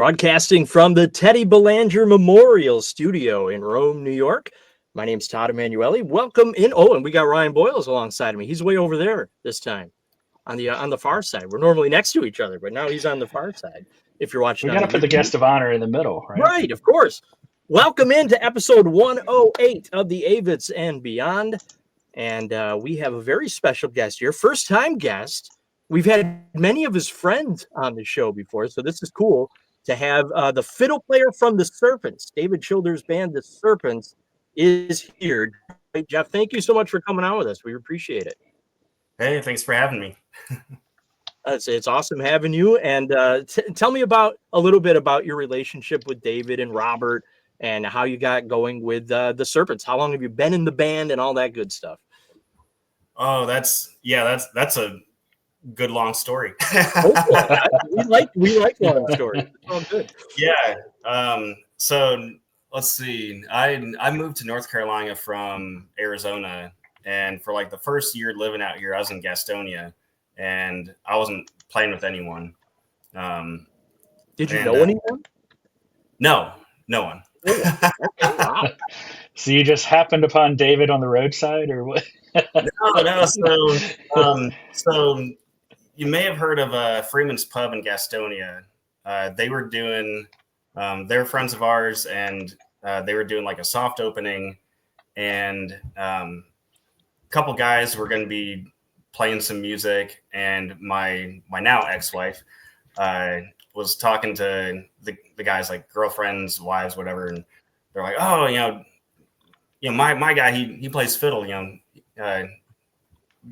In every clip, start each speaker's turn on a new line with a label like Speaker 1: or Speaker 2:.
Speaker 1: Broadcasting from the Teddy Belanger Memorial Studio in Rome, New York. My name's Todd Emanuele. Welcome in. Oh, and we got Ryan Boyles alongside of me. He's way over there this time on the far side. We're normally next to each other, but now he's on the far side. If you're watching,
Speaker 2: we got to put the guest of honor in the middle, right?
Speaker 1: Right, of course. Welcome into episode 108 of the Avetts and Beyond. And we have a very special guest here, first-time guest. We've had many of his friends on the show before, so this is cool to have the fiddle player from the Serpents, David Childers' band, the Serpents, is here. Hey, Geoff, thank you so much for coming on with us. We appreciate it.
Speaker 3: Hey, thanks for having me.
Speaker 1: It's awesome having you. And tell me a little bit about your relationship with David and Robert and how you got going with the Serpents. How long have you been in the band and all that good stuff?
Speaker 3: Oh, that's a good long story.
Speaker 1: we like long stories. It's all good.
Speaker 3: Yeah. So let's see. I moved to North Carolina from Arizona, and for like the first year living out here, I was in Gastonia, and I wasn't playing with anyone.
Speaker 1: Did you know anyone?
Speaker 3: No one.
Speaker 1: Oh, okay, wow.
Speaker 2: So you just happened upon David on the roadside, or what?
Speaker 3: No. So you may have heard of Freeman's Pub in Gastonia. They were doing, they're friends of ours, and they were doing like a soft opening, and a couple guys were going to be playing some music, and my now ex-wife was talking to the guys, like girlfriends, wives, whatever, and they're like, oh, my guy, he plays fiddle,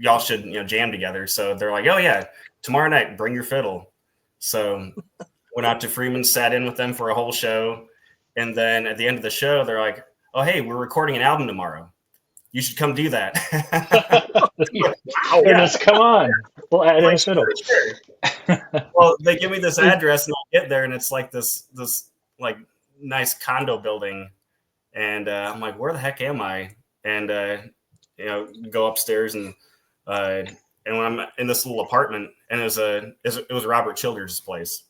Speaker 3: y'all should jam together. So they're like, oh yeah, tomorrow night, bring your fiddle. So went out to Freeman, sat in with them for a whole show, and then at the end of the show, they're like, oh hey, we're recording an album tomorrow. You should come do that.
Speaker 2: Wow, just come on. We'll add in a fiddle.
Speaker 3: Sure. Well, they give me this address, and I get there, and it's like this like nice condo building, and I'm like, where the heck am I? And go upstairs, and when I'm in this little apartment, and it was Robert Childers' place,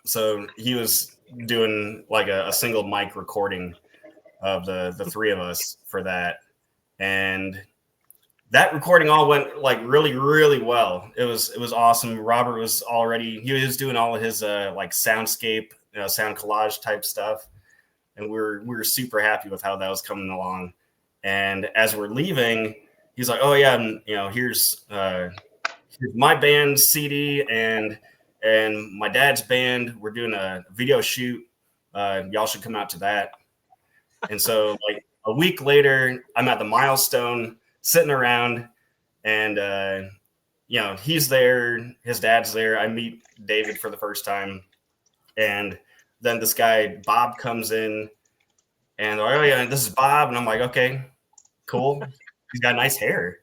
Speaker 3: so he was doing like a single mic recording of the three of us for that. And that recording all went like really, really well. It was awesome. Robert was doing all of his like soundscape, sound collage type stuff. And we were super happy with how that was coming along. And as we're leaving, he's like, oh yeah, and, here's my band's CD and my dad's band. We're doing a video shoot. Y'all should come out to that. And so like a week later, I'm at the Milestone sitting around, and he's there, his dad's there. I meet David for the first time, and then this guy Bob comes in, and oh yeah, this is Bob, and I'm like, okay, cool. He's got nice hair.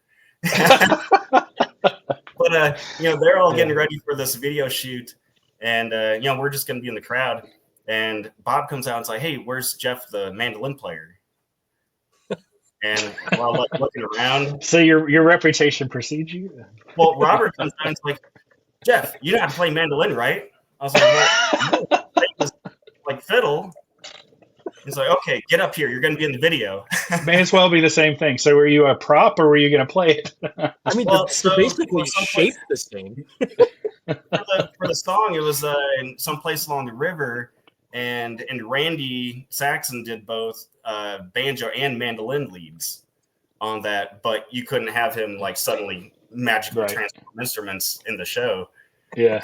Speaker 3: But they're all getting ready for this video shoot, and we're just gonna be in the crowd. And Bob comes out and's like, hey, where's Geoff, the mandolin player? And while like looking around,
Speaker 2: so your reputation precedes you.
Speaker 3: Well, Robert comes out and's like, Geoff, you know how to play mandolin, right? I was like, well, like fiddle. He's like, okay, get up here. You're going to be in the video.
Speaker 2: May as well be the same thing. So were you a prop, or were you going to play it?
Speaker 1: I mean, so basically shaped the same.
Speaker 3: For the song, it was in some place along the river, and Randy Saxon did both banjo and mandolin leads on that, but you couldn't have him like suddenly magically transform instruments in the show.
Speaker 2: Yeah.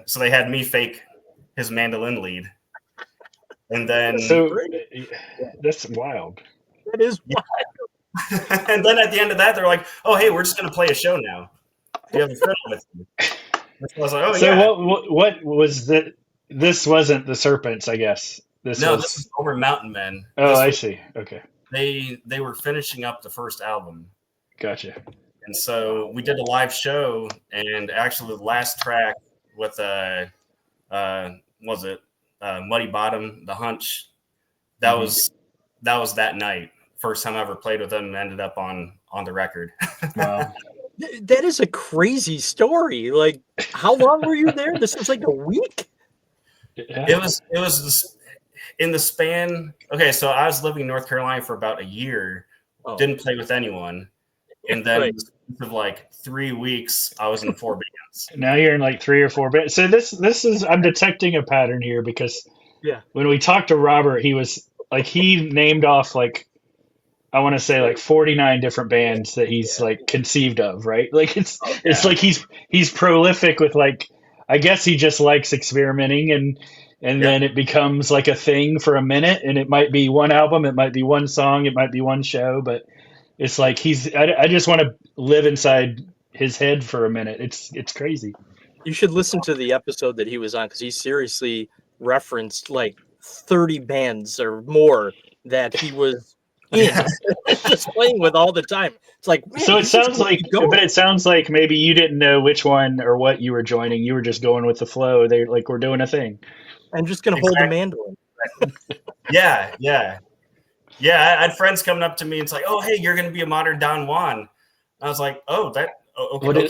Speaker 3: So they had me fake his mandolin lead. And then
Speaker 2: that's wild.
Speaker 1: That is wild.
Speaker 3: And then at the end of that, they're like, "Oh, hey, we're just going to play a show now. Do you have a fiddle with you?" I was like, "Oh,
Speaker 2: so
Speaker 3: yeah."
Speaker 2: What was the? This wasn't the Serpents, I guess. This
Speaker 3: was Over Mountain Men.
Speaker 2: Oh, I see. Okay.
Speaker 3: They were finishing up the first album.
Speaker 2: Gotcha.
Speaker 3: And so we did a live show, and actually the last track with Muddy Bottom, The Hunch. That was that night. First time I ever played with them, ended up on the record.
Speaker 2: Wow.
Speaker 1: That is a crazy story. Like, how long were you there? This was like a week?
Speaker 2: Yeah.
Speaker 3: It was in the span. Okay, so I was living in North Carolina for about a year, didn't play with anyone, and then
Speaker 1: Right.
Speaker 3: of like 3 weeks, I was in 4 bands.
Speaker 2: Now you're in like 3 or 4 bands. So this is I'm detecting a pattern here because
Speaker 1: Yeah.
Speaker 2: when we talked to Robert, he was like he named off like I want to say like 49 different bands that he's like conceived of, right? Like it's like he's prolific with like I guess he just likes experimenting and
Speaker 3: Yeah.
Speaker 2: then it becomes like a thing for a minute and it might be one album, it might be one song, it might be one show, but it's like I just want to live inside his head for a minute. It's crazy.
Speaker 1: You should listen to the episode that he was on because he seriously referenced like 30 bands or more that he was in, just playing with all the time. It's like, man,
Speaker 2: So it
Speaker 1: he's just
Speaker 2: sounds
Speaker 1: gonna
Speaker 2: like,
Speaker 1: keep going.
Speaker 2: but it sounds like maybe you didn't know which one or what you were joining. You were just going with the flow. They like we're doing a thing.
Speaker 1: I'm just gonna hold the mandolin.
Speaker 3: Yeah. I had friends coming up to me and it's like, "Oh, hey, you're going to be a modern Don Juan." I was like, okay.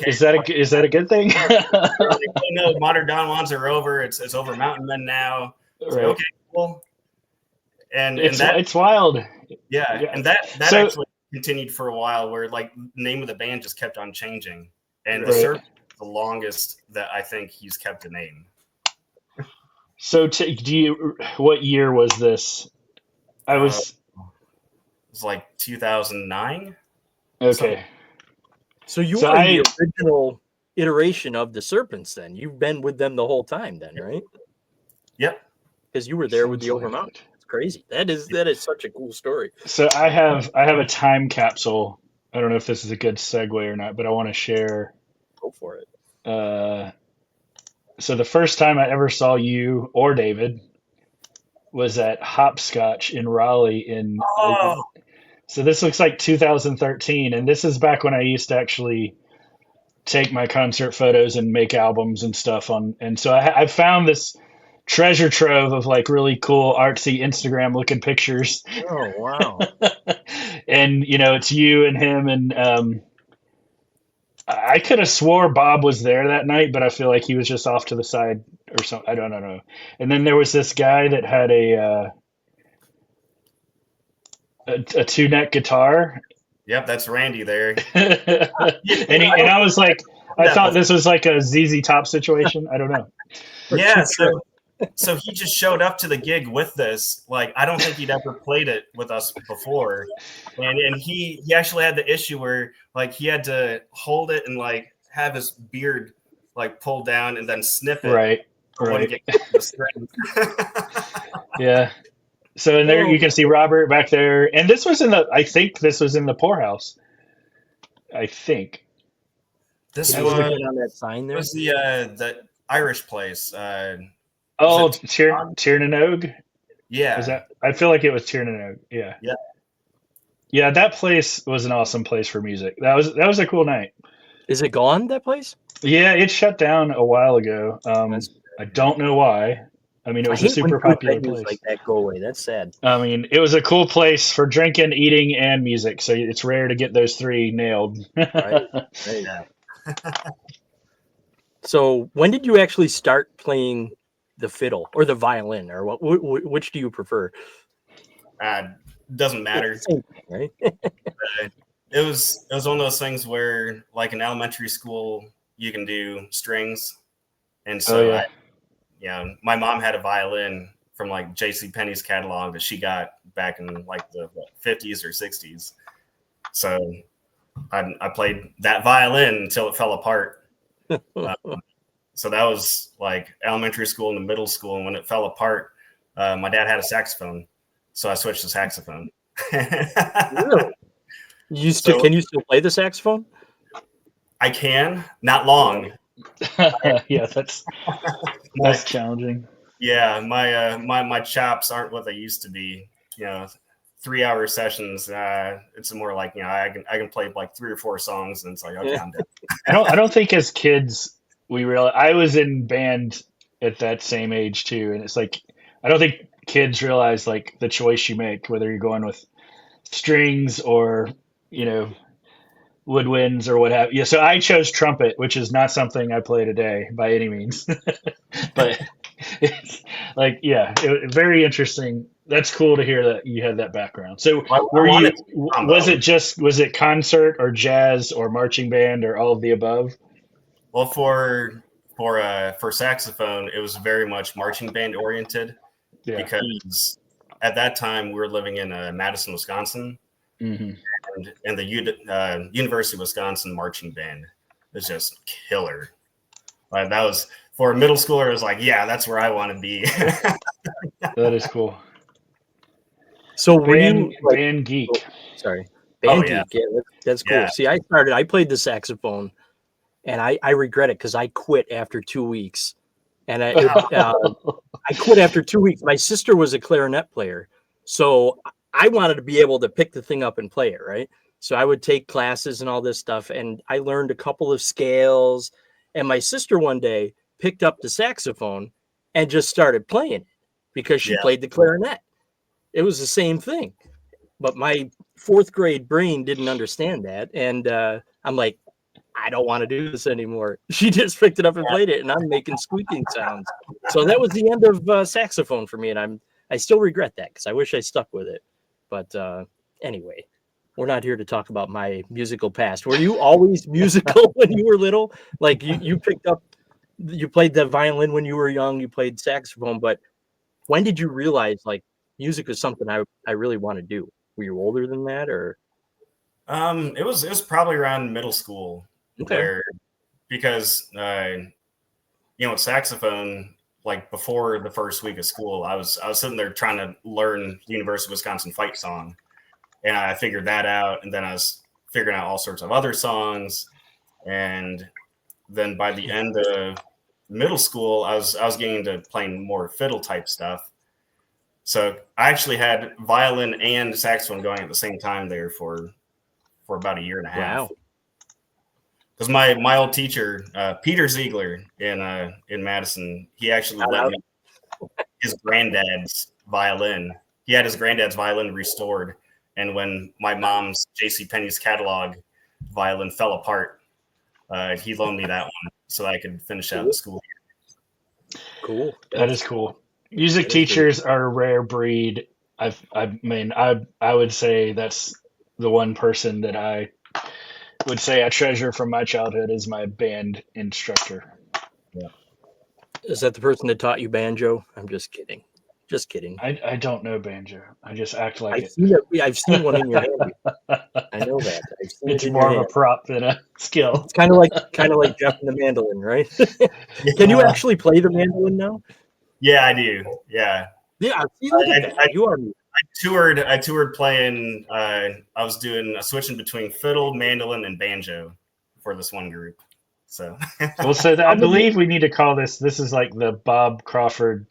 Speaker 2: Is that a good thing?
Speaker 3: Like, oh, no, modern Don Juans are over. It's over Mountain Men now. It's like,
Speaker 2: Right.
Speaker 3: okay, cool. And
Speaker 2: It's wild.
Speaker 3: and that
Speaker 2: So-
Speaker 3: actually continued for a while, where like the name of the band just kept on changing, and the
Speaker 2: Right.
Speaker 3: Serpents is the longest that I think he's kept a name.
Speaker 2: So what year was this? I was
Speaker 3: It was like 2009.
Speaker 2: okay.
Speaker 1: So you
Speaker 2: So
Speaker 1: were in the original iteration of the Serpents. Then you've been with them the whole time, then, right?
Speaker 3: Yep.
Speaker 1: Because you were there with the
Speaker 2: Sounds like
Speaker 1: Overmount.
Speaker 2: it.
Speaker 1: It's crazy. That is such a cool story.
Speaker 2: So I have a time capsule. I don't know if this is a good segue or not, but I want to share.
Speaker 1: Go for it.
Speaker 2: So the first time I ever saw you or David was at Hopscotch in Raleigh
Speaker 3: Oh,
Speaker 2: so this looks like 2013, and this is back when I used to actually take my concert photos and make albums and stuff and so I found this treasure trove of like really cool artsy Instagram looking pictures.
Speaker 1: Oh wow.
Speaker 2: And it's you and him and I could have swore Bob was there that night, but I feel like he was just off to the side or something. I don't know. And then there was this guy that had a two-neck guitar.
Speaker 3: Yep, that's Randy there.
Speaker 2: and I was like, I thought this was like a ZZ Top situation. I don't know.
Speaker 3: Yeah, so he just showed up to the gig with this. Like, I don't think he'd ever played it with us before, and he actually had the issue where like he had to hold it and like have his beard like pulled down and then sniff it.
Speaker 2: Right.
Speaker 3: When he gets the string.
Speaker 2: Yeah. So in there you can see Robert back there, and this was I think this was in the poorhouse. I think.
Speaker 3: This
Speaker 1: Can you look on that sign there?
Speaker 3: was the Irish place.
Speaker 2: Tiernanog?
Speaker 3: Yeah.
Speaker 2: Was that? I feel like it was Tiernanog. Yeah.
Speaker 3: Yeah.
Speaker 2: Yeah, that place was an awesome place for music. That was a cool night.
Speaker 1: Is it gone, that place?
Speaker 2: Yeah, it shut down a while ago. I don't know why. I mean, it was a super popular place.
Speaker 1: Like that go away. That's sad.
Speaker 2: I mean, it was a cool place for drinking, eating, and music. So it's rare to get those three nailed.
Speaker 1: Right. So when did you actually start playing the fiddle or the violin, or which do you prefer?
Speaker 3: Doesn't matter.
Speaker 1: Same thing, right?
Speaker 3: It was one of those things where, like in elementary school, you can do strings, and so my mom had a violin from like J.C. Penney's catalog that she got back in like the 50s or 60s. So I played that violin until it fell apart. So that was like elementary school and the middle school, and when it fell apart, my dad had a saxophone, so I switched to saxophone.
Speaker 1: Really? Can you still play the saxophone?
Speaker 3: I can, not long.
Speaker 2: Yeah, that's challenging.
Speaker 3: Yeah, my chops aren't what they used to be. 3-hour sessions. It's more like I can play like 3 or 4 songs, and it's like, okay, I'm done.
Speaker 2: I don't think as kids we realize. I was in band at that same age too, and it's like I don't think kids realize like the choice you make, whether you're going with strings or woodwinds or what have you. So I chose trumpet, which is not something I play today by any means. But very interesting. That's cool to hear that you had that background. So
Speaker 3: I wanted to be combo.
Speaker 2: was it concert or jazz or marching band or all of the above?
Speaker 3: Well, for saxophone, it was very much marching band oriented because at that time we were living in Madison, Wisconsin, and the University of Wisconsin marching band is just killer. Like that was for a middle schooler. It was like, yeah, that's where I want to be.
Speaker 2: That is cool.
Speaker 1: So
Speaker 2: band geek.
Speaker 1: Sorry, band geek. Yeah, that's cool.
Speaker 3: Yeah.
Speaker 1: See, I played the saxophone, and I regret it because I quit after 2 weeks. And I quit after 2 weeks. My sister was a clarinet player, so I wanted to be able to pick the thing up and play it, right? So I would take classes and all this stuff, and I learned a couple of scales. And my sister one day picked up the saxophone and just started playing it because she played the clarinet. It was the same thing. But my fourth grade brain didn't understand that. And I'm like, I don't want to do this anymore. She just picked it up and played it, and I'm making squeaking sounds. So that was the end of saxophone for me. And I still regret that because I wish I stuck with it. But anyway, we're not here to talk about my musical past. Were you always musical when you were little? Like you played the violin when you were young, you played saxophone, but when did you realize like music was something I really want to do? Were you older than that or?
Speaker 3: It was probably around middle school because saxophone, like before the first week of school, I was sitting there trying to learn University of Wisconsin fight song. And I figured that out, and then I was figuring out all sorts of other songs. And then by the end of middle school, I was getting into playing more fiddle type stuff. So I actually had violin and saxophone going at the same time there for about a year and a half.
Speaker 1: Wow.
Speaker 3: Because my old teacher, Peter Ziegler in Madison, he actually let me his granddad's violin. He had his granddad's violin restored. And when my mom's JCPenney's catalog violin fell apart, he loaned me that one so I could finish out the school year.
Speaker 1: Cool.
Speaker 2: That is cool. Music teachers are a rare breed. I would say that's the one person that I would say I treasure from my childhood is my band instructor.
Speaker 3: Yeah.
Speaker 1: Is that the person that taught you banjo? I'm just kidding. Just kidding.
Speaker 2: I don't know banjo. I just act like
Speaker 1: I've seen one in your hand. I know that.
Speaker 2: It's more of a prop than a skill.
Speaker 1: It's kind of like Geoff and the mandolin, right? Can you actually play the mandolin now?
Speaker 3: Yeah, I do. Yeah.
Speaker 1: Yeah. Look at that. You are.
Speaker 3: I toured playing. I was doing switching between fiddle, mandolin, and banjo for this one group. So.
Speaker 2: I believe we need to call this. This is like the Bob Crawford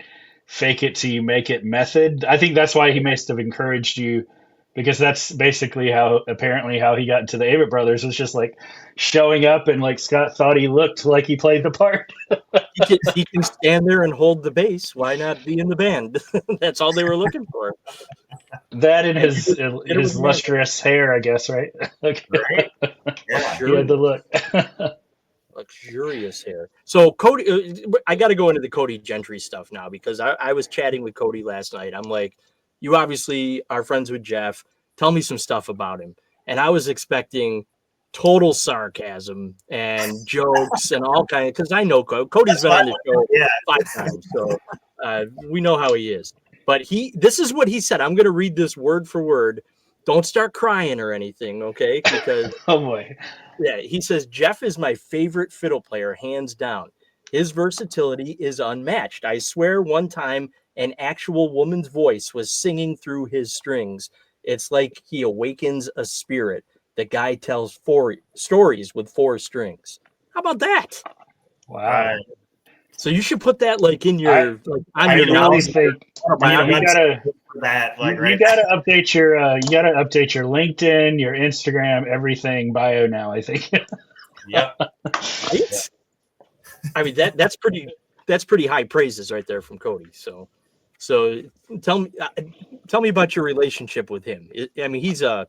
Speaker 2: fake it till you make it method. I think that's why he must have encouraged you, because that's basically how he got into the Avett Brothers, was just like showing up, and like Scott thought he looked like he played the part.
Speaker 1: He can stand there and hold the bass. Why not be in the band? That's all they were looking for.
Speaker 2: That and his lustrous hair, I guess, right? Okay.
Speaker 3: Right? Yeah.
Speaker 2: He had the look.
Speaker 1: Luxurious hair. So Cody, I got to go into the Cody Gentry stuff now, because I was chatting with Cody last night. I'm like, you obviously are friends with Geoff. Tell me some stuff about him. And I was expecting total sarcasm and jokes and all kinds, because I know Cody's been on the show 5 times, so we know how he is. But this is what he said. I'm going to read this word for word. Don't start crying or anything, okay? Because
Speaker 2: oh boy.
Speaker 1: Yeah, he says, Geoff is my favorite fiddle player, hands down. His versatility is unmatched. I swear one time an actual woman's voice was singing through his strings. It's like he awakens a spirit. The guy tells 4 stories with 4 strings. How about that?
Speaker 2: Wow.
Speaker 1: So you should put that like in your
Speaker 2: you gotta update your LinkedIn, your Instagram, everything bio now, I think.
Speaker 3: Yep.
Speaker 1: Right? I mean that's pretty high praises right there from Cody. So tell me about your relationship with him. I mean, he's a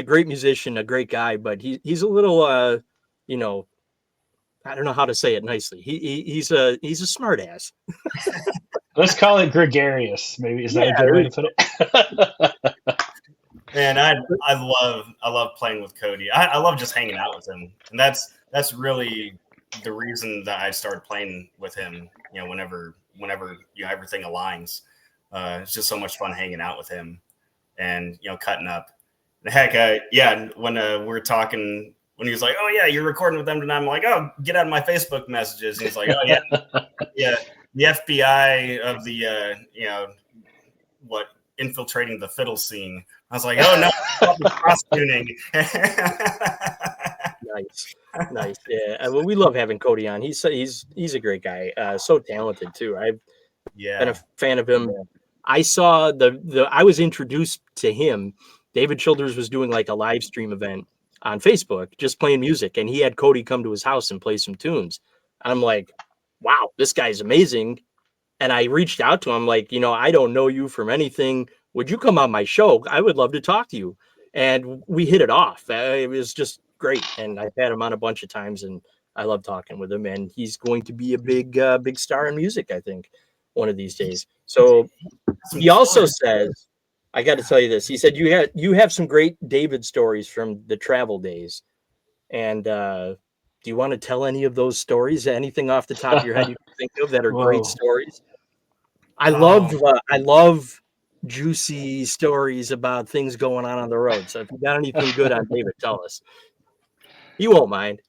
Speaker 1: great musician, a great guy, but he's a little I don't know how to say it nicely. He's a smart ass.
Speaker 2: Let's call it gregarious. Maybe is that a good way to put it?
Speaker 3: Man, I love playing with Cody. I love just hanging out with him, and that's really the reason that I started playing with him. You know, whenever everything aligns, it's just so much fun hanging out with him, and cutting up. Heck, when we're talking, when he was like, "Oh yeah, you're recording with them tonight," I'm like, "Oh, get out of my Facebook messages." And he's like, "Oh yeah, yeah, the FBI of the infiltrating the fiddle scene." I was like, "Oh no, cross tuning."
Speaker 1: Nice. Yeah, well, we love having Cody on. He's a great guy. So talented too. I've been a fan of him. I saw I was introduced to him. David Childers was doing like a live stream event on Facebook, just playing music, and he had Cody come to his house and play some tunes. I'm like, wow, this guy's amazing. And I reached out to him like, I don't know you from anything. Would you come on my show? I would love to talk to you. And we hit it off. It was just great. And I've had him on a bunch of times, and I love talking with him. And he's going to be a big star in music, I think, one of these days. So he also says, I got to tell you this. He said you have some great David stories from the travel days. And do you want to tell any of those stories? Anything off the top of your head you can think of that are great stories? I love juicy stories about things going on the road. So if you got anything good on David, tell us. You won't mind.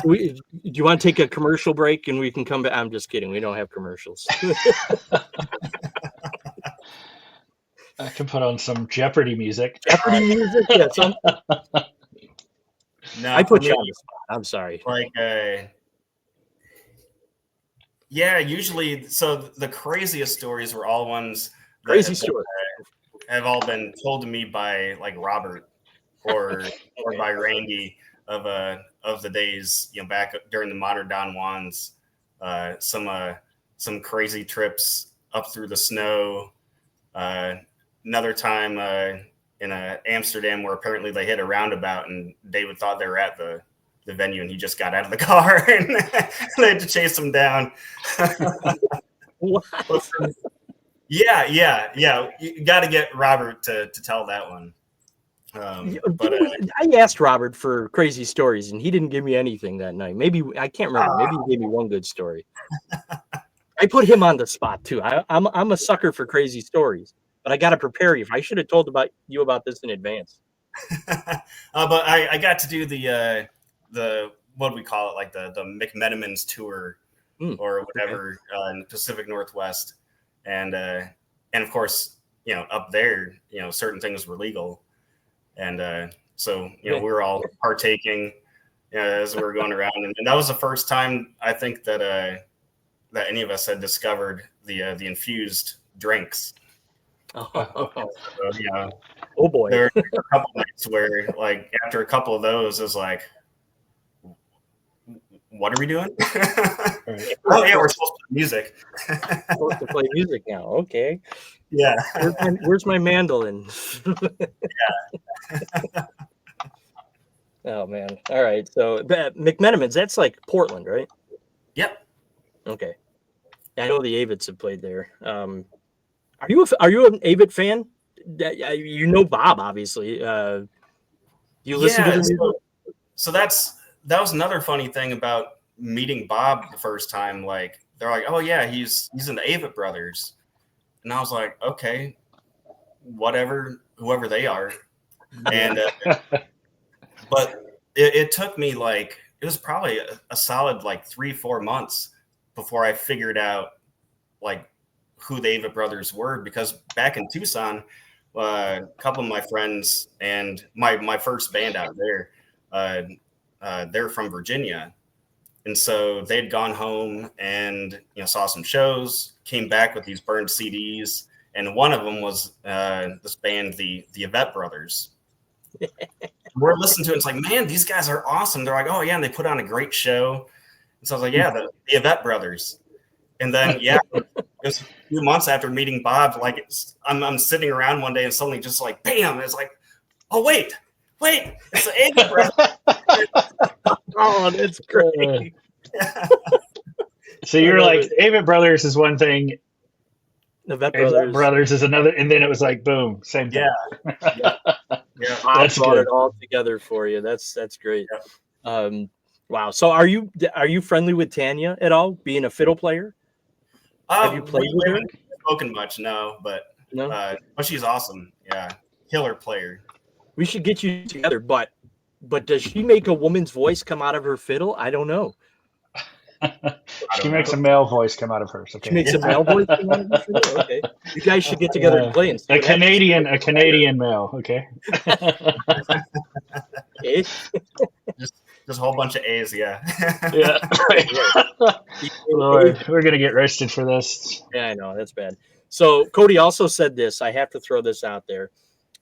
Speaker 1: Do you want to take a commercial break and we can come back? I'm just kidding. We don't have commercials.
Speaker 2: I can put on some Jeopardy music.
Speaker 1: Yeah. No, I put you on the spot. I'm sorry.
Speaker 3: Like, usually, so the craziest stories were all ones that have all been told to me by like Robert or by Randy of the days, back during the modern Don Juans, some crazy trips up through the snow. Another time in Amsterdam where apparently they hit a roundabout and David thought they were at the venue and he just got out of the car and they had to chase him down.
Speaker 1: What?
Speaker 3: Yeah. You got to get Robert to tell that one.
Speaker 1: I asked Robert for crazy stories and he didn't give me anything that night. Maybe I can't remember. Maybe he gave me one good story. I put him on the spot too. I'm a sucker for crazy stories, but I got to prepare you. I should have told you about this in advance.
Speaker 3: But I got to do the what do we call it, like the McMenamins tour or whatever in the Pacific Northwest, and of course up there certain things were legal, and so we were all partaking as we were going around, and that was the first time I think that any of us had discovered the infused drinks.
Speaker 1: Oh boy!
Speaker 3: There were a couple nights where, like, after a couple of those, it was like, "What are we doing?" Oh yeah, we're supposed to play music.
Speaker 1: Supposed to play music now. Okay.
Speaker 3: Yeah.
Speaker 1: Where's my mandolin?
Speaker 3: Yeah.
Speaker 1: Oh man! All right. So McMenamins, that's like Portland, right?
Speaker 3: Yep.
Speaker 1: Okay. I know the Avetts have played there. Are you an Avet fan? Bob, obviously. You listen to the music?
Speaker 3: So that was another funny thing about meeting Bob the first time. Like, they're like, "Oh yeah, he's in the Avett Brothers," and I was like, "Okay, whatever, whoever they are." And but it took me like, it was probably a solid like 3-4 months before I figured out like who the Avett Brothers were, because back in Tucson, a couple of my friends and my first band out there, they're from Virginia, and so they'd gone home and saw some shows, came back with these burned CDs, and one of them was this band, the Avetts Brothers. We're listening to it, it's like, man, these guys are awesome. They're like, oh yeah, and they put on a great show. And so I was like, yeah, the Avetts Brothers. And then it was a few months after meeting Bob, like I'm sitting around one day and suddenly just like, bam, it's like, oh wait, Wait, it's the Avetts brother.
Speaker 1: Oh, that's great.
Speaker 2: So you're like, Avetts Brothers is one thing,
Speaker 1: Avetts
Speaker 2: Avetts Brothers is another, and then it was like, boom, same thing.
Speaker 3: Yeah.
Speaker 1: Bob
Speaker 2: That's
Speaker 1: brought
Speaker 2: good.
Speaker 1: it all together for you. That's great.
Speaker 3: Yeah.
Speaker 1: Wow. So are you friendly with Tanya at all? Being a fiddle player, have you played with
Speaker 3: we
Speaker 1: her?
Speaker 3: haven't spoken much, no, but she's awesome. Yeah, killer player.
Speaker 1: We should get you together. But does she make a woman's voice come out of her fiddle? I don't know.
Speaker 2: She makes a male voice come out of hers. Okay.
Speaker 1: She makes a male voice come out of her fiddle. Okay. You guys should get together and play. And see
Speaker 2: a
Speaker 1: what happens.
Speaker 2: Canadian male. Okay.
Speaker 1: Okay.
Speaker 3: Just a whole bunch of A's. Yeah.
Speaker 2: Yeah. Right. Lord, we're gonna get roasted for this.
Speaker 1: Yeah, I know, that's bad. So Cody also said this. I have to throw this out there.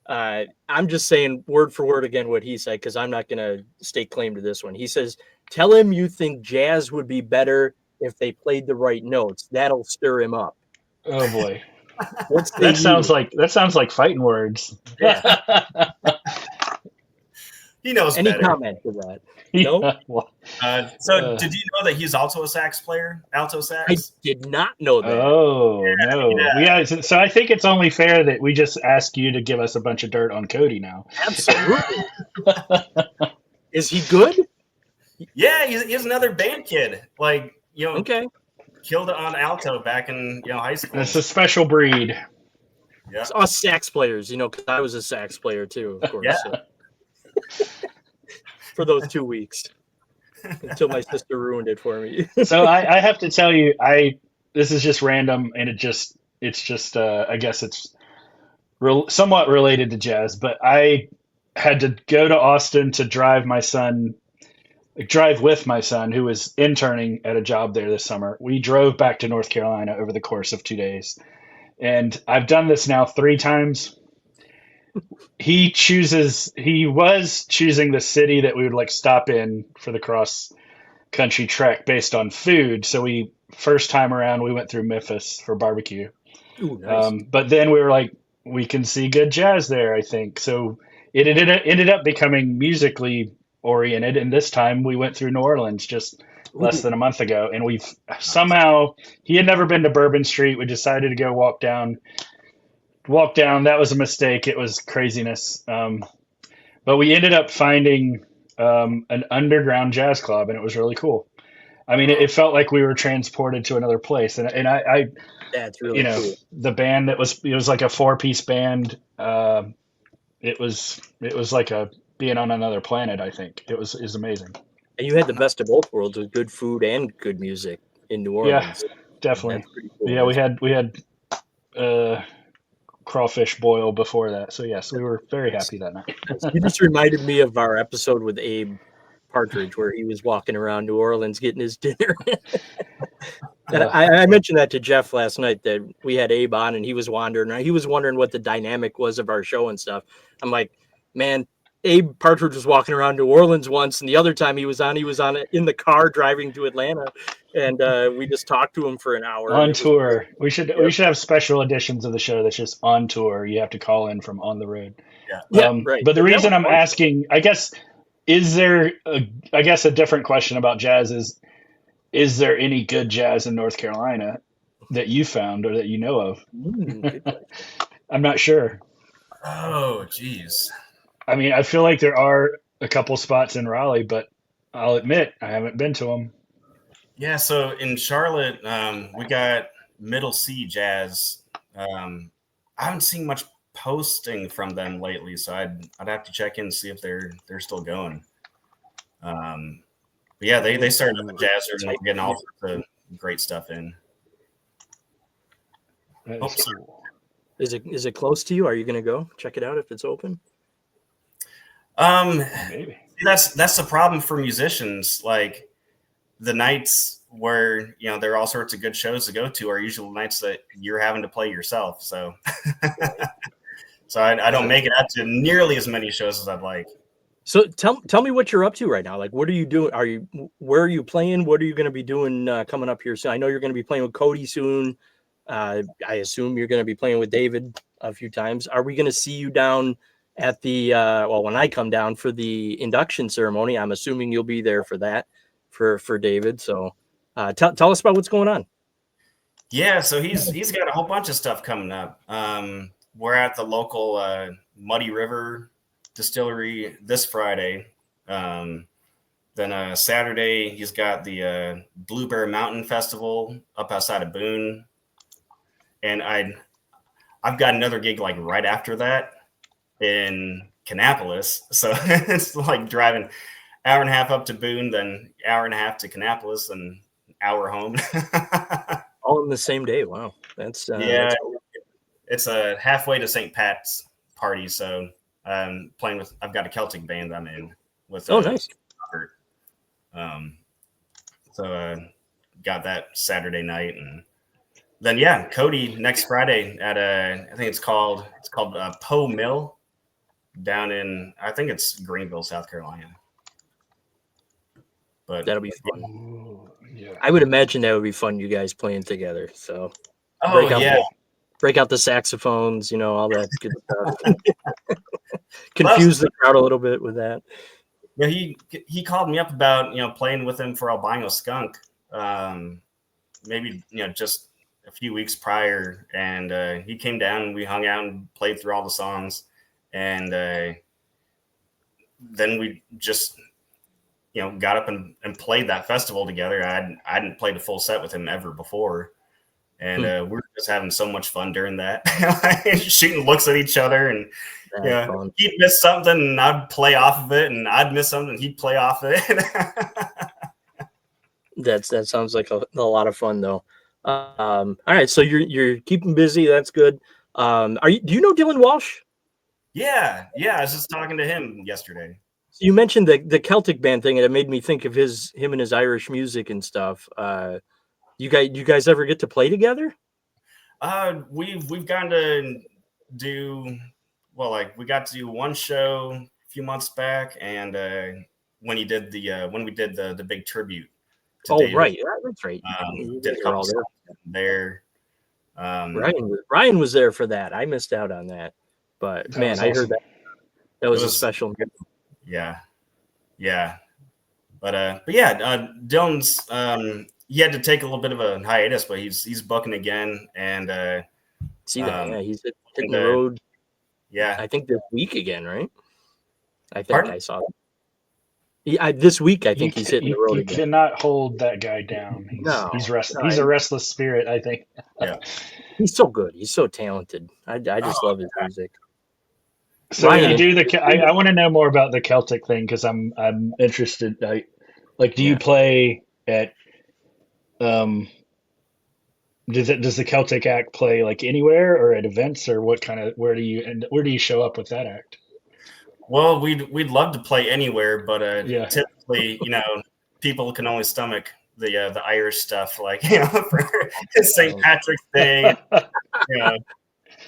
Speaker 1: I'm just saying word for word again what he said because I'm not going to stake claim to this one. He says, "Tell him you think jazz would be better if they played the right notes. That'll stir him up."
Speaker 2: Oh boy,
Speaker 1: that
Speaker 2: sounds like fighting words.
Speaker 1: Yeah.
Speaker 3: He knows.
Speaker 1: Any
Speaker 3: better.
Speaker 1: comment to that? No.
Speaker 3: Did you know that he's also a sax player? Alto sax.
Speaker 1: I did not know that.
Speaker 2: Oh no. Yeah. So I think it's only fair that we just ask you to give us a bunch of dirt on Cody now.
Speaker 1: Absolutely. Is he good?
Speaker 3: Yeah, he's another band kid. Like
Speaker 1: Okay.
Speaker 3: Killed it on alto back in high school.
Speaker 2: It's a special breed.
Speaker 3: Yeah.
Speaker 1: It's us sax players, because I was a sax player too, of course.
Speaker 3: Yeah.
Speaker 1: So. For those 2 weeks until my sister ruined it for me.
Speaker 2: So I have to tell you, this is just random, and it's just I guess it's somewhat related to jazz, but I had to go to Austin to drive with my son who was interning at a job there this summer. We drove back to North Carolina over the course of 2 days, and I've done this now 3 times. He was choosing the city that we would like stop in for the cross country trek based on food. So first time around, we went through Memphis for barbecue.
Speaker 1: Ooh, nice.
Speaker 2: But then we were like, we can see good jazz there, I think. So it ended up becoming musically oriented. And this time we went through New Orleans just less than a month ago. And he had never been to Bourbon Street. We decided to go walk down. That was a mistake. It was craziness. But we ended up finding an underground jazz club, and it was really cool. I mean, it felt like we were transported to another place. And I
Speaker 1: that's really cool.
Speaker 2: The band it was like a 4-piece band. It was like being on another planet. I think it was amazing. And
Speaker 1: you had the best of both worlds with good food and good music in New Orleans.
Speaker 2: Yeah, definitely.
Speaker 1: That's pretty cool.
Speaker 2: Yeah, we had crawfish boil before that, so yes, we were very happy that night.
Speaker 1: You just reminded me of our episode with Abe Partridge where he was walking around New Orleans getting his dinner. And I mentioned that to Geoff last night that we had Abe on and he was wondering what the dynamic was of our show and stuff. I'm like, man, Abe Partridge was walking around New Orleans once, and the other time he was on it in the car driving to Atlanta, and we just talked to him for an hour.
Speaker 2: On tour. We should have special editions of the show that's just on tour. You have to call in from on the road.
Speaker 1: Yeah. Right.
Speaker 2: But the reason I'm asking, I guess, is there a different question about jazz is there any good jazz in North Carolina that you found or that you know of? I'm not sure.
Speaker 3: Oh, geez.
Speaker 2: I mean, I feel like there are a couple spots in Raleigh, but I'll admit I haven't been to them.
Speaker 3: Yeah, so in Charlotte, we got Middle C Jazz. I haven't seen much posting from them lately, so I'd have to check in and see if they're still going. But yeah, they started up a jazzer and they're getting all sorts of great stuff in.
Speaker 2: Cool.
Speaker 1: Is it close to you? Are you going to go check it out if it's open?
Speaker 2: Maybe.
Speaker 3: That's the problem for musicians. Like the nights where there are all sorts of good shows to go to are usually nights that you're having to play yourself. So, I don't make it out to nearly as many shows as I'd like.
Speaker 1: So tell me what you're up to right now. Like, what are you doing? Where are you playing? What are you going to be doing coming up here soon? I know you're going to be playing with Cody soon. I assume you're going to be playing with David a few times. Are we going to see you down at the when I come down for the induction ceremony. I'm assuming you'll be there for that for David. So tell us about what's going on.
Speaker 3: Yeah, so he's got a whole bunch of stuff coming up. We're at the local Muddy River Distillery this Friday. Then Saturday he's got the Blue Bear Mountain Festival up outside of Boone, and I've got another gig like right after that in Kannapolis. So it's like driving hour and a half up to Boone, then hour and a half to Kannapolis, and an hour home.
Speaker 1: All in the same day. Wow, that's
Speaker 3: yeah. It's a halfway to St. Pat's party, so I'm playing with. I've got a Celtic band I'm in with.
Speaker 1: Oh, nice.
Speaker 3: So got that Saturday night, and then Cody next Friday at I think it's called Poe Mill down in, I think it's Greenville, South Carolina. But
Speaker 1: that'll be fun.
Speaker 2: Ooh, yeah.
Speaker 1: I would imagine that would be fun, you guys playing together. So break out the saxophones, all that good stuff. Confuse the crowd a little bit with that.
Speaker 3: Yeah, he called me up about playing with him for Albino Skunk, maybe just a few weeks prior, and he came down and we hung out and played through all the songs, and then we just got up and played that festival together. I hadn't played a full set with him ever before, and we were just having so much fun during that, shooting looks at each other, and he'd miss something and I'd play off of it, and I'd miss something and he'd play off of it.
Speaker 1: That sounds like a lot of fun though. All right, so you're keeping busy. That's good. Do you know Dylan Walsh?
Speaker 3: Yeah. I was just talking to him yesterday.
Speaker 1: So you mentioned the Celtic band thing, and it made me think of him and his Irish music and stuff. You guys ever get to play together?
Speaker 3: We've gotten to do we got to do one show a few months back, and when we did the big tribute. David,
Speaker 1: right, that's right.
Speaker 3: Did a couple songs there.
Speaker 1: Ryan was there for that. I missed out on that, but man, I heard that was a special.
Speaker 3: Yeah. But Dylan's he had to take a little bit of a hiatus, but he's booking again, and
Speaker 1: see that? Yeah, he's hitting the road.
Speaker 3: Yeah,
Speaker 1: I think this week again, right? I think
Speaker 3: Pardon?
Speaker 1: I saw it. This week, I think he's hitting the road
Speaker 2: you
Speaker 1: again.
Speaker 2: Cannot hold that guy down. He's a restless spirit, I think.
Speaker 3: Yeah,
Speaker 1: he's so good. He's so talented. I just love his music.
Speaker 2: So Ryan, you do I want to know more about the Celtic thing, because I'm interested. Do you play at does the Celtic act play like anywhere or at events, or where do you show up with that act?
Speaker 3: Well, we'd love to play anywhere, but typically, people can only stomach the Irish stuff, for St. Patrick's Day.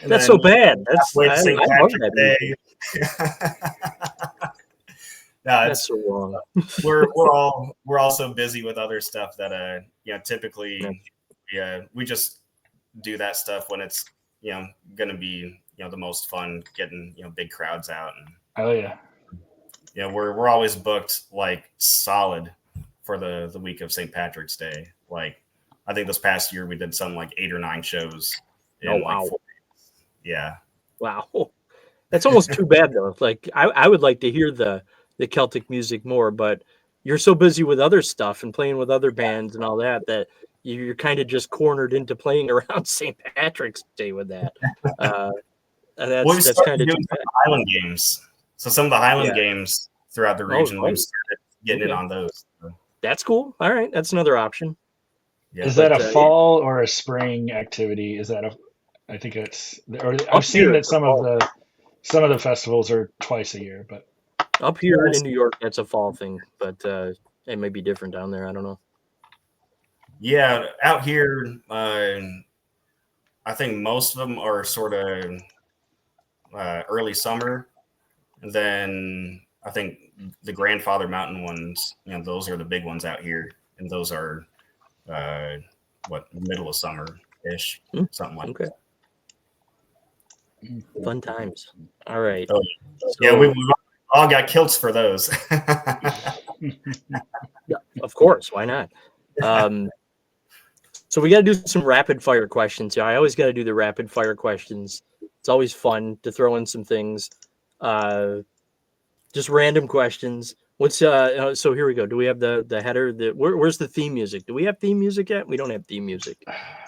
Speaker 1: That's so bad. That's
Speaker 3: St. Patrick's Day.
Speaker 1: That's so wrong.
Speaker 3: we're all so busy with other stuff that typically we just do that stuff when it's going to be the most fun, getting big crowds out. And
Speaker 2: oh yeah,
Speaker 3: we're always booked like solid for the week of St. Patrick's Day. Like, I think this past year we did something like 8 or 9 shows.
Speaker 1: Oh wow!
Speaker 3: 4 days. Yeah.
Speaker 1: Wow, that's almost too bad though. Like, I would like to hear the Celtic music more, but you're so busy with other stuff and playing with other bands and all that you're kind of just cornered into playing around St. Patrick's Day with that. That's kind of
Speaker 3: doing Highland games. So some of the Highland games throughout the region, we've started getting in on those. So.
Speaker 1: That's cool. All right, that's another option.
Speaker 2: Yeah, is that a fall or a spring activity? I think it's. Or I've seen that some of the festivals are twice a year, but
Speaker 1: up here in New York, that's a fall thing. But it may be different down there. I don't know.
Speaker 3: Yeah, out here, I think most of them are sort of early summer, and then I think the Grandfather Mountain ones, those are the big ones out here, and those are middle of summer ish, something like that.
Speaker 1: Fun times. All right.
Speaker 3: Oh,
Speaker 1: So,
Speaker 3: yeah, we all got kilts for those.
Speaker 1: yeah, of course. Why not? So we got to do some rapid fire questions. Yeah, I always got to do the rapid fire questions. It's always fun to throw in some things, just random questions. What's so here we go. Do we have the header? Where's the theme music? Do we have theme music yet? We don't have theme music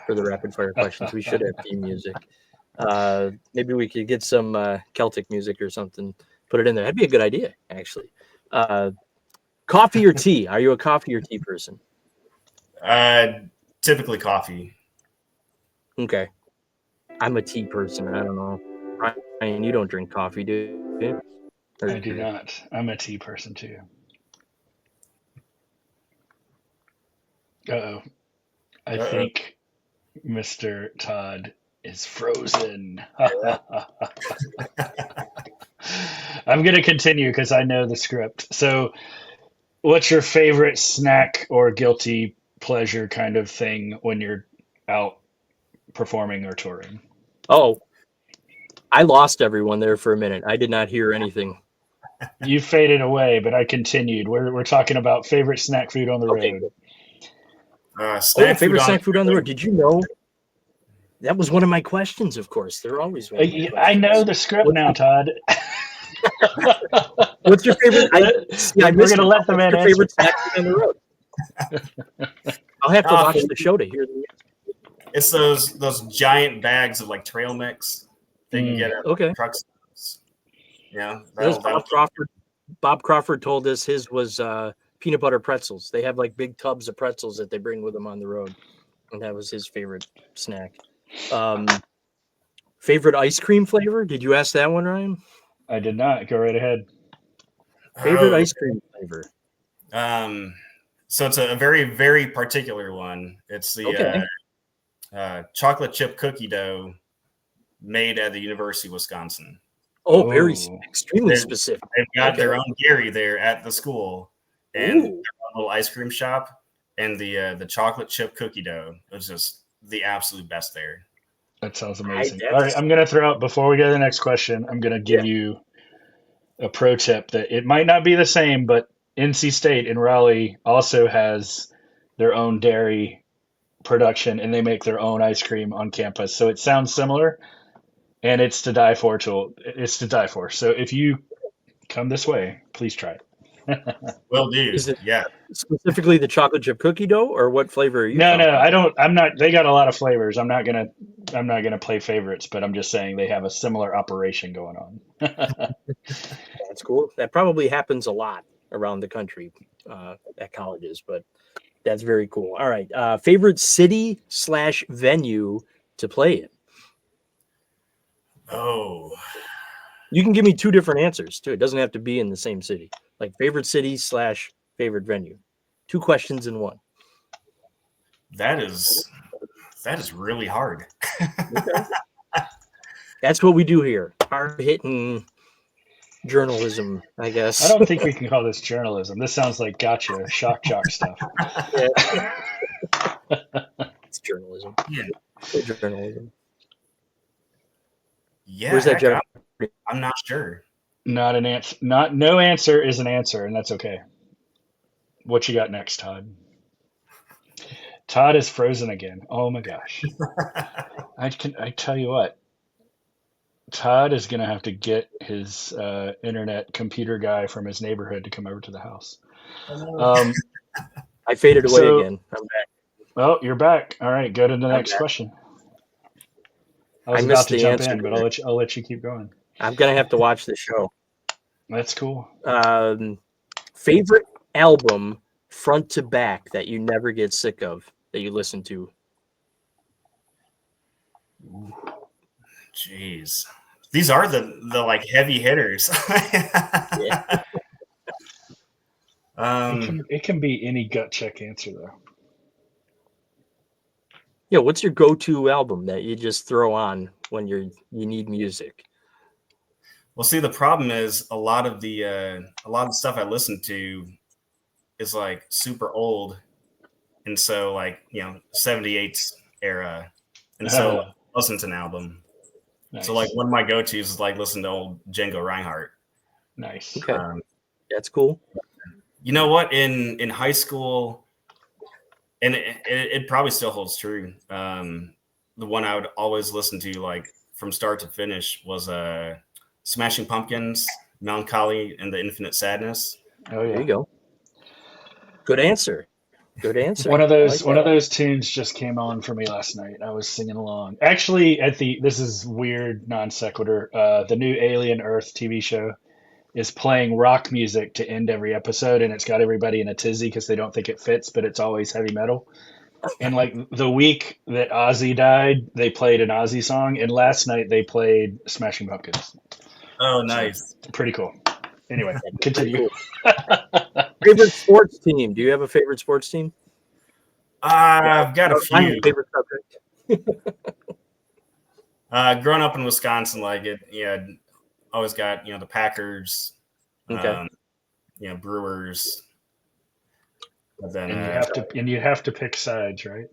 Speaker 1: for the rapid fire questions. We should have theme music. Maybe we could get some Celtic music or something. Put it in there. That'd be a good idea, actually. Coffee or tea? Are you a coffee or tea person?
Speaker 3: Typically coffee.
Speaker 1: Okay. I'm a tea person. I don't know. Ryan, you don't drink coffee, do you?
Speaker 2: I do not. I'm a tea person too. Uh-oh. I think Mr. Todd is frozen. I'm going to continue because I know the script. So, what's your favorite snack or guilty pleasure kind of thing when you're out performing or touring?
Speaker 1: Oh, I lost everyone there for a minute. I did not hear anything.
Speaker 2: You faded away, but I continued. We're talking about favorite snack food on the road.
Speaker 1: Favorite snack food on the road. Did you know? That was one of my questions, of course. They're always one of my
Speaker 2: I know the script now, Todd.
Speaker 1: What's your favorite?
Speaker 2: We're going to let the man answer.
Speaker 1: Favorite snack food on the road? I'll have to watch the show to hear the answer.
Speaker 3: It's those giant bags of like trail mix that you get at truck stops. Yeah,
Speaker 1: Bob Crawford told us his was peanut butter pretzels. They have like big tubs of pretzels that they bring with them on the road, and that was his favorite snack. Favorite ice cream flavor? Did you ask that one, Ryan?
Speaker 2: I did not. Go right ahead.
Speaker 1: Favorite ice cream flavor?
Speaker 3: So it's a very, very particular one. It's the chocolate chip cookie dough made at the University of Wisconsin.
Speaker 1: Oh, very extremely specific.
Speaker 3: They've got their own dairy there at the school, and their own little ice cream shop, and the chocolate chip cookie dough was just the absolute best there.
Speaker 2: That sounds amazing. All right, I'm going to throw out, before we go to the next question, I'm going to give you a pro tip that it might not be the same, but NC State in Raleigh also has their own dairy production, and they make their own ice cream on campus. So it sounds similar, and it's to die for. It's to die for. So if you come this way, please try it.
Speaker 3: Will do.
Speaker 1: Is it specifically the chocolate chip cookie dough, or what flavor are you?
Speaker 2: No, I don't. I'm not. They got a lot of flavors. I'm not gonna play favorites, but I'm just saying they have a similar operation going on.
Speaker 1: That's cool. That probably happens a lot around the country at colleges, but that's very cool. All right, favorite city/venue to play in?
Speaker 3: Oh,
Speaker 1: you can give me two different answers too. It doesn't have to be in the same city. Like favorite city/favorite venue. Two questions in one.
Speaker 3: That is really hard.
Speaker 1: That's what we do here. Hard-hitting journalism, I guess.
Speaker 2: I don't think we can call this journalism. This sounds like gotcha, shock jock stuff.
Speaker 1: It's journalism. Yeah. It's journalism.
Speaker 3: Yeah.
Speaker 1: Where's that, Geoff?
Speaker 3: I'm not sure.
Speaker 2: Not an answer. No answer is an answer, and that's okay. What you got next, Todd? Todd is frozen again. Oh my gosh. I tell you what. Todd is going to have to get his internet computer guy from his neighborhood to come over to the house.
Speaker 1: I faded away again. I'm back.
Speaker 2: Oh, you're back. All right, go to the next question. I was about to jump in, but I'll let you keep going.
Speaker 1: I'm going to have to watch the show.
Speaker 2: That's cool.
Speaker 1: Favorite album front to back that you never get sick of, that you listen to?
Speaker 3: Jeez. These are the like heavy hitters.
Speaker 1: Yeah.
Speaker 2: It can be any gut check answer though.
Speaker 1: Yeah, what's your go-to album that you just throw on when you need music?
Speaker 3: Well, see, the problem is a lot of the stuff I listen to is like super old, and so like 78 era, and so listen to an album.
Speaker 2: Nice.
Speaker 3: So like one of my go-tos is like listen to old Django Reinhardt.
Speaker 2: Nice.
Speaker 1: Okay. That's cool.
Speaker 3: You know what? In high school, and it probably still holds true. The one I would always listen to, like from start to finish, was Smashing Pumpkins, Melancholy and the Infinite Sadness.
Speaker 2: Oh yeah.
Speaker 1: There you go. Good answer. Good answer.
Speaker 2: One of
Speaker 1: I
Speaker 2: those
Speaker 1: like
Speaker 2: one
Speaker 1: that.
Speaker 2: of those tunes just came on for me last night. I was singing along. Actually, this is weird non sequitur. The new Alien Earth TV show is playing rock music to end every episode, and it's got everybody in a tizzy because they don't think it fits, but it's always heavy metal. And like the week that Ozzy died, they played an Ozzy song, and last night they played Smashing Pumpkins.
Speaker 3: Oh, nice.
Speaker 2: So, pretty cool. Anyway,
Speaker 1: Pretty
Speaker 2: continue.
Speaker 1: cool. Favorite sports team? Do you have a favorite sports team?
Speaker 3: I've got a
Speaker 1: I have
Speaker 3: few.
Speaker 1: a favorite subject.
Speaker 3: Growing up in Wisconsin, like it, always got the Packers,
Speaker 1: Okay.
Speaker 3: Brewers. But then
Speaker 2: And you have to pick sides, right?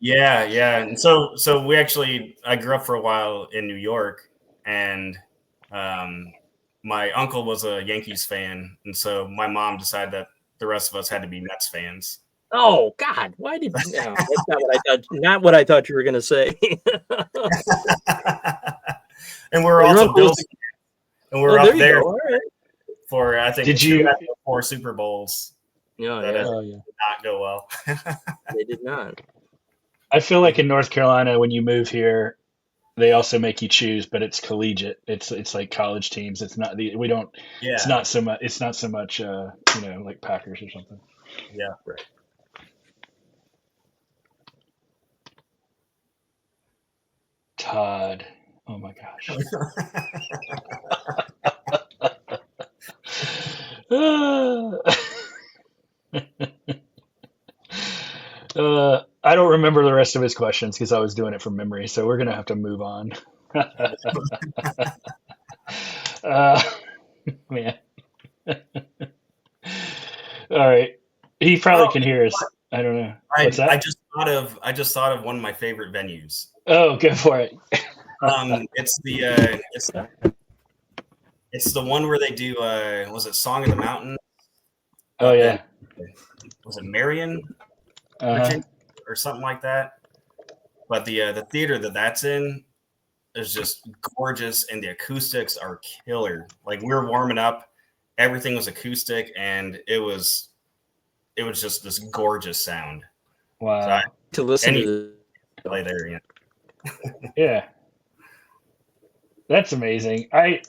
Speaker 3: yeah, and so I grew up for a while in New York, and my uncle was a Yankees fan, and so my mom decided that the rest of us had to be Mets fans.
Speaker 1: Oh God! Why did that's not what I thought? Not what I thought you were going to say.
Speaker 3: And we're
Speaker 1: Well, your
Speaker 3: also
Speaker 1: uncle's-
Speaker 3: Bills, and we're
Speaker 1: Oh,
Speaker 3: up there
Speaker 1: All right.
Speaker 3: for I think
Speaker 2: Did you-
Speaker 3: 4 Super Bowls.
Speaker 1: Yeah,
Speaker 3: That
Speaker 1: yeah,
Speaker 3: is-
Speaker 2: Oh yeah.
Speaker 3: Not go well.
Speaker 1: they did not.
Speaker 2: I feel like in North Carolina, when you move here, they also make you choose, but it's collegiate. It's like college teams. It's not we don't.
Speaker 3: Yeah,
Speaker 2: It's not so much. It's not so much. Like Packers or something.
Speaker 3: yeah.
Speaker 2: Todd. Oh my gosh. I don't remember the rest of his questions because I was doing it from memory, so we're gonna have to move on. Man. All right. He probably can hear us. I don't know. What's that?
Speaker 3: I just thought of one of my favorite venues.
Speaker 2: Oh, go for it.
Speaker 3: It's the one where they do was it Song of the Mountain?
Speaker 2: Oh yeah.
Speaker 3: Was it Marion,
Speaker 2: Uh-huh.
Speaker 3: Virginia, or something like that? But the theater that's in is just gorgeous, and the acoustics are killer. Like we were warming up, everything was acoustic, and it was just this gorgeous sound.
Speaker 2: Wow.
Speaker 3: So I
Speaker 1: To listen
Speaker 3: Any-
Speaker 1: to
Speaker 3: play there,
Speaker 2: Yeah. That's amazing. I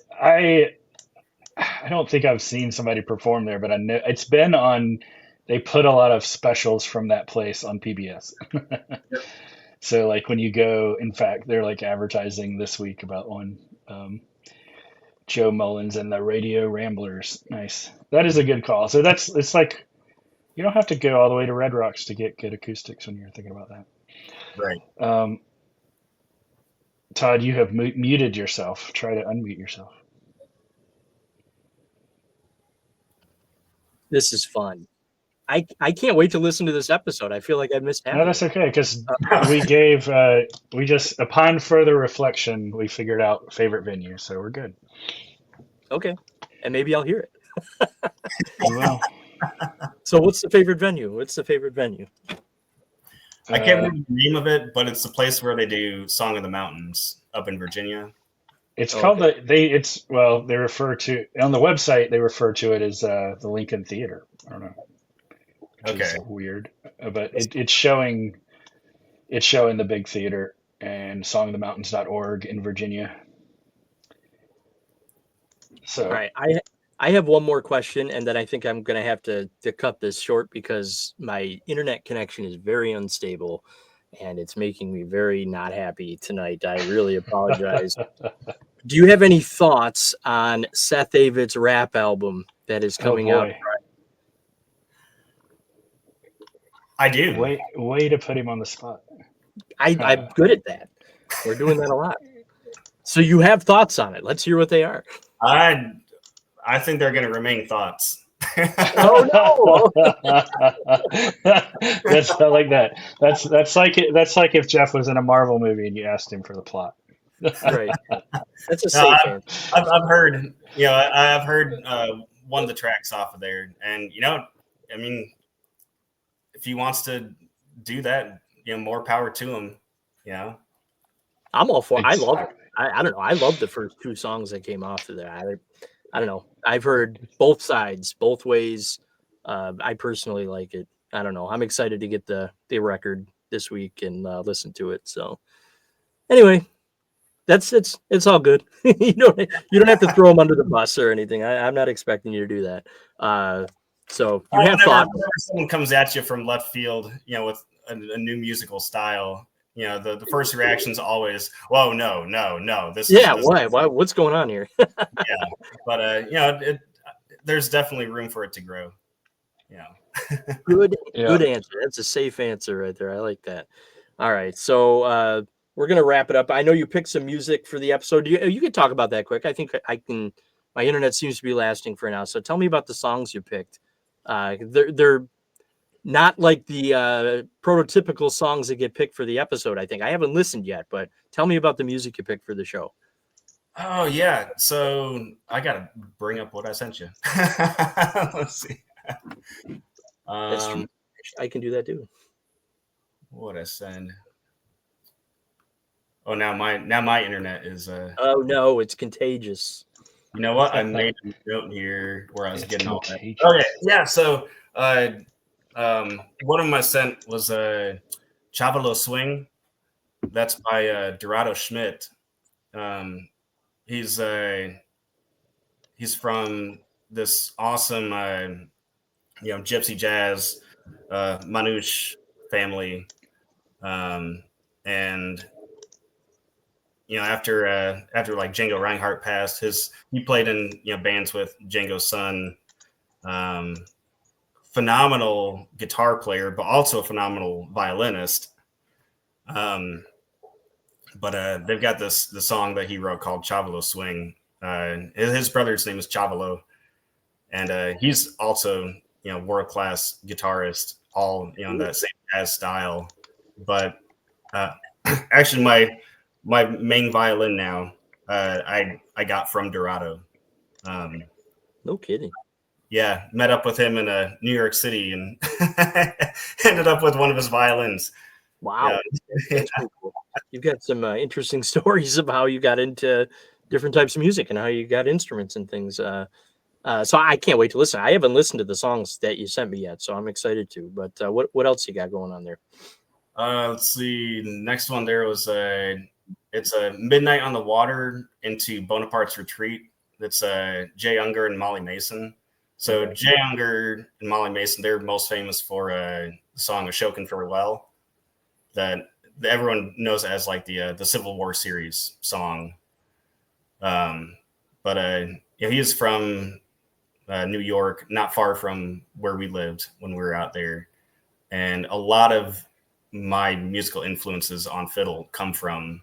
Speaker 2: don't think I've seen somebody perform there, but I know it's been on. They put a lot of specials from that place on PBS. So like when you go, in fact, they're like advertising this week about one. Joe Mullins and the Radio Ramblers. Nice. That is a good call. So it's like you don't have to go all the way to Red Rocks to get good acoustics when you're thinking about that.
Speaker 3: right?
Speaker 2: Todd, you have muted yourself. Try to unmute yourself.
Speaker 1: this is fun. I can't wait to listen to this episode. I feel like I missed half.
Speaker 2: No,
Speaker 1: of
Speaker 2: that's
Speaker 1: it.
Speaker 2: okay because we just upon further reflection we figured out favorite venue, so we're good.
Speaker 1: Okay, and maybe I'll hear it.
Speaker 2: We will.
Speaker 1: So, what's the favorite venue? What's the faird venue?
Speaker 3: I can't remember the name of it, but it's the place where they do Song of the Mountains up in Virginia.
Speaker 2: It's
Speaker 1: Oh,
Speaker 2: called they refer to on the website they refer to it as the Lincoln Theater. I don't know. Which is
Speaker 3: Okay.
Speaker 2: weird, but it's showing the big theater and songofthemountains.org in Virginia. So
Speaker 1: All right, I have one more question, and then I think I'm going to have to cut this short because my internet connection is very unstable, and it's making me very not happy tonight. I really apologize. Do you have any thoughts on Seth Avetts' rap album that is coming out?
Speaker 2: boy.
Speaker 3: I do.
Speaker 2: Way to put him on the spot.
Speaker 1: I'm good at that. We're doing that a lot. So you have thoughts on it. Let's hear what they are.
Speaker 3: I think they're going to remain thoughts.
Speaker 1: Oh no!
Speaker 2: I like that. That's like if Geoff was in a Marvel movie and you asked him for the plot.
Speaker 1: Right. That's a
Speaker 3: No,
Speaker 1: safe answer.
Speaker 3: I've heard, I've heard one of the tracks off of there, and I mean, if he wants to do that, more power to him.
Speaker 1: I'm all for. I love it.
Speaker 2: Exactly.
Speaker 1: I don't know. I love the first two songs that came off of there. I don't know. I've heard both sides, both ways. I personally like it. I don't know. I'm excited to get the record this week and listen to it. So anyway, it's all good. you don't have to throw them under the bus or anything. I'm not expecting you to do that. So you have thought.
Speaker 3: Whenever someone comes at you from left field, with a new musical style, the first reaction is always, "Whoa, no, this."
Speaker 1: Yeah,
Speaker 3: this
Speaker 1: why? What's going on here?
Speaker 3: yeah, but there's definitely room for it to grow.
Speaker 1: Good
Speaker 2: Yeah.
Speaker 1: answer. That's a safe answer right there. I like that. All right, so we're gonna wrap it up. I know you picked some music for the episode. You can talk about that quick. I think I can. My internet seems to be lasting for now. So tell me about the songs you picked. They're not like the prototypical songs that get picked for the episode. I think I haven't listened yet, but tell me about the music you picked for the show.
Speaker 3: Oh yeah, so I gotta bring up what I sent you. Let's see.
Speaker 1: That's true. I can do that too.
Speaker 3: What I send? Oh, now my internet is.
Speaker 1: Oh no, it's contagious.
Speaker 3: You know what? I made a note here where I was getting all that.
Speaker 2: Contagious.
Speaker 3: Okay, yeah. So, one of them I sent was Chavalo Swing. That's by Dorado Schmidt. He's from this awesome, gypsy jazz Manouche family, and after like Django Reinhardt passed, he played in bands with Django's son. Phenomenal guitar player, but also a phenomenal violinist. But they've got the song that he wrote called Chavalo Swing. His brother's name is Chavalo, and he's also world-class guitarist, all in that same jazz style. But actually, my main violin now, I got from Dorado.
Speaker 1: No kidding.
Speaker 3: Yeah, met up with him in New York City and ended up with one of his violins.
Speaker 1: Wow. That's pretty cool. You've got some interesting stories of how you got into different types of music and how you got instruments and things. So I can't wait to listen. I haven't listened to the songs that you sent me yet, so I'm excited to. But what else you got going on there?
Speaker 3: Let's see. The next one there was it's a Midnight on the Water into Bonaparte's Retreat. That's Jay Unger and Molly Mason. So Jay Unger and Molly Mason, they're most famous for the song "Ashokan Farewell," that everyone knows as like the Civil War series song. But he is from New York, not far from where we lived when we were out there, and a lot of my musical influences on fiddle come from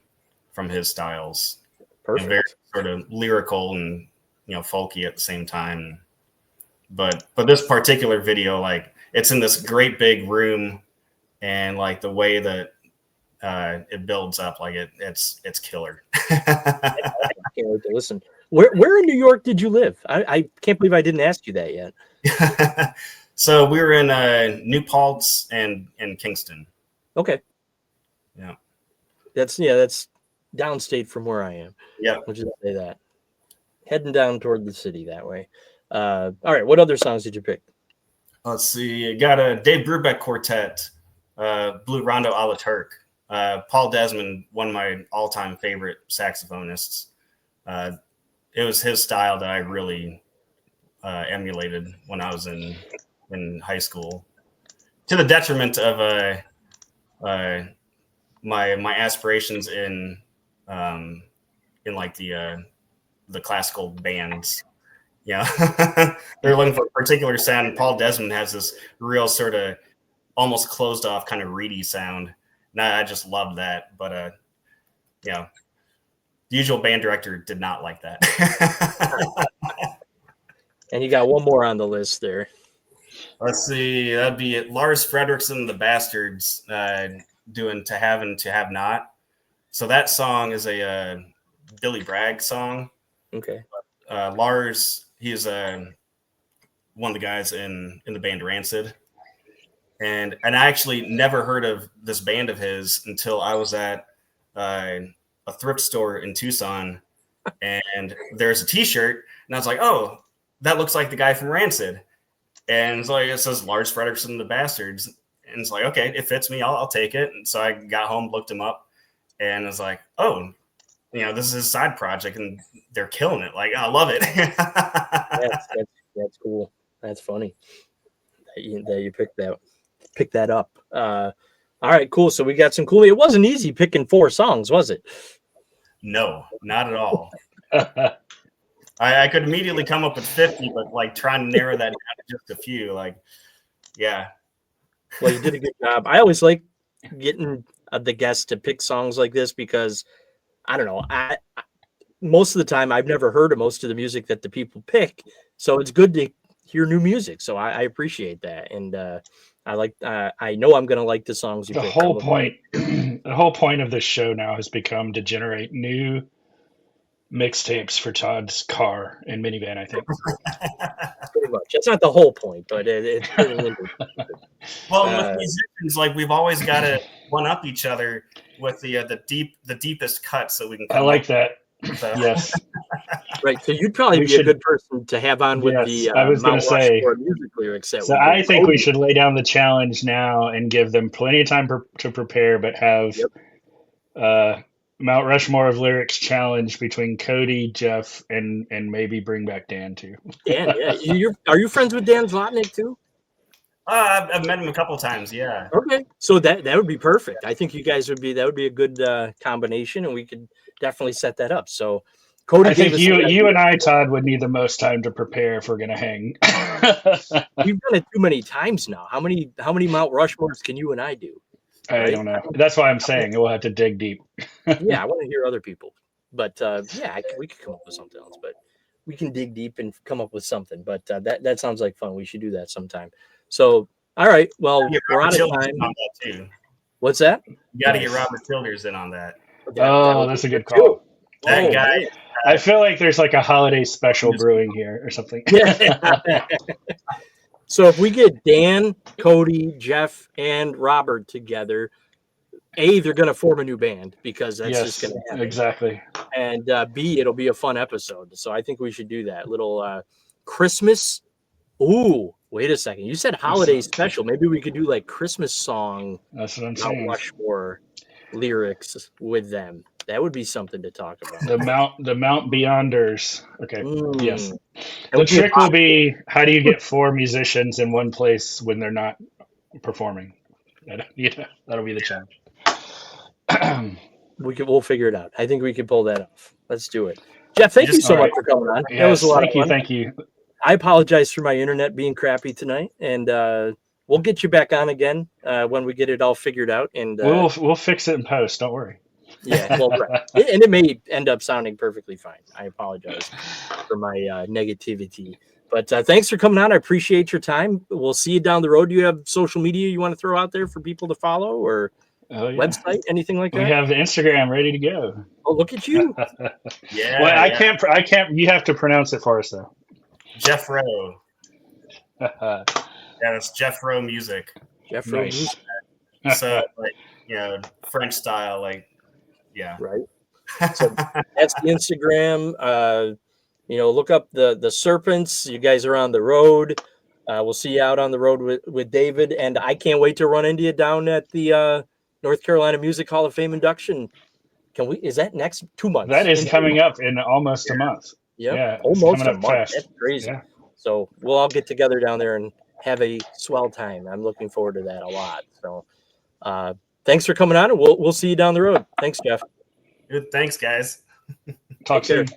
Speaker 3: his styles.
Speaker 1: Perfect.
Speaker 3: Very sort of lyrical and folky at the same time. But this particular video, like, it's in this great big room, and like the way that it builds up, like it's killer.
Speaker 1: I can't wait to listen. Where in New York did you live? I can't believe I didn't ask you that yet.
Speaker 3: So we were in New Paltz and Kingston.
Speaker 1: Okay.
Speaker 3: Yeah.
Speaker 1: That's downstate from where I am.
Speaker 3: Yeah.
Speaker 1: I'll just say that. Heading down toward the city that way. All right. What other songs did you pick?
Speaker 3: Let's see. I got a Dave Brubeck Quartet, Blue Rondo a la Turk. Paul Desmond, one of my all-time favorite saxophonists. It was his style that I really emulated when I was in high school, to the detriment of my aspirations in like the classical bands. Yeah, they're looking for a particular sound. And Paul Desmond has this real sort of almost closed off kind of reedy sound. And I just loved that. But the usual band director did not like that.
Speaker 1: And you got one more on the list there.
Speaker 3: Let's see. That'd be Lars Frederiksen, the Bastards, doing To Have and To Have Not. So that song is a Billy Bragg song.
Speaker 1: Okay.
Speaker 3: Lars, he's one of the guys in the band Rancid. And I actually never heard of this band of his until I was at a thrift store in Tucson, and there's a T-shirt, and I was like, "Oh, that looks like the guy from Rancid." And it's like it says Lars Frederiksen and the Bastards, and it's like, okay, it fits me. I'll take it. And so I got home, looked him up, and was like, "Oh, this is his side project, and they're killing it. Like, I love it."
Speaker 1: That's cool. That's funny that you picked that up. All right, cool. So we got some cool. It wasn't easy picking 4 songs, was it?
Speaker 3: No, not at all. I could immediately come up with 50, but like trying to narrow that down to just a few, like, yeah.
Speaker 1: Well, you did a good job. I always like getting the guests to pick songs like this because I don't know. I most of the time I've never heard of most of the music that the people pick, so it's good to hear new music. So I appreciate that, and I like. I know I'm gonna like the songs you
Speaker 2: the
Speaker 1: pick.
Speaker 2: whole point. The whole point of this show now has become to generate new mixtapes for Todd's car and minivan, I think.
Speaker 1: Pretty much. That's not the whole point, but it's pretty
Speaker 3: well, with musicians, like we've always got to one up each other with the deepest cuts that we can.
Speaker 2: I like that. So. Yes.
Speaker 1: Right. So you'd probably be a good person to have on with the
Speaker 2: I was going to say
Speaker 1: music lyrics.
Speaker 2: So I think we should lay down the challenge now and give them plenty of time to prepare, but have Mount Rushmore of lyrics challenge between Cody, Geoff, and maybe bring back Dan too.
Speaker 1: Dan, yeah. Are you friends with Dan Zlotnick too?
Speaker 3: I've met him a couple times. Yeah.
Speaker 1: Okay. So that would be perfect. I think you guys would be a good combination, and we could definitely set that up. So Cody,
Speaker 2: I think you and I, Todd, would need the most time to prepare if we're going to hang.
Speaker 1: We've done it too many times now. How many Mount Rushmores can you and I do?
Speaker 2: Right? I don't know. That's why I'm saying we'll have to dig deep.
Speaker 1: Yeah, I want to hear other people. But we could come up with something else. But we can dig deep and come up with something. But that sounds like fun. We should do that sometime. So, all right. Well, we're out of time.
Speaker 3: On that too.
Speaker 1: What's that?
Speaker 3: You got to get Robert Childers in on that.
Speaker 2: That's a good call.
Speaker 3: That guy.
Speaker 2: I feel like there's like a holiday special brewing here or something.
Speaker 1: Yeah. So if we get Dan, Cody, Geoff, and Robert together, A, they're going to form a new band because that's just going to happen.
Speaker 2: Exactly.
Speaker 1: And B, it'll be a fun episode. So I think we should do that. Little Christmas. Ooh, wait a second. You said holiday special. Maybe we could do like Christmas song.
Speaker 2: That's what I'm saying.
Speaker 1: Rushmore lyrics with them. That would be something to talk about.
Speaker 2: The Mount Beyonders. Okay. Yes.
Speaker 1: The
Speaker 2: The trick will be, how do you get 4 musicians in one place when they're not performing? That'll be the challenge.
Speaker 1: We'll figure it out. I think we can pull that off. Let's do it. Geoff, thank you so much for coming on.
Speaker 2: Yes,
Speaker 1: that was a lot of fun.
Speaker 2: Thank you.
Speaker 1: I apologize for my internet being crappy tonight, and we'll get you back on again when we get it all figured out. And
Speaker 2: we'll fix it in post. Don't worry.
Speaker 1: Yeah, well, right. And it may end up sounding perfectly fine. I apologize for my negativity. But thanks for coming on. I appreciate your time. We'll see you down the road. Do you have social media you want to throw out there for people to follow, or website, anything like that?
Speaker 2: We have the Instagram ready to go.
Speaker 1: Oh, look at you!
Speaker 3: Yeah.
Speaker 2: Well, I can't. You have to pronounce it for us, though.
Speaker 3: Geoff Rowe. Yeah, that's Geoff Rowe music.
Speaker 1: Geoff Rowe music.
Speaker 3: So, French style, yeah.
Speaker 1: Right. So that's the Instagram. Look up the Serpents. You guys are on the road. We'll see you out on the road with David, and I can't wait to run into you down at the North Carolina Music Hall of Fame induction. Is that next 2 months?
Speaker 2: That is coming up in almost a month.
Speaker 1: Yep.
Speaker 2: Yeah,
Speaker 1: almost a month.
Speaker 2: Fast.
Speaker 1: That's crazy.
Speaker 2: Yeah.
Speaker 1: So we'll all get together down there and have a swell time. I'm looking forward to that a lot. So thanks for coming on, and we'll see you down the road. Thanks, Geoff.
Speaker 3: Good. Thanks, guys.
Speaker 2: Talk soon.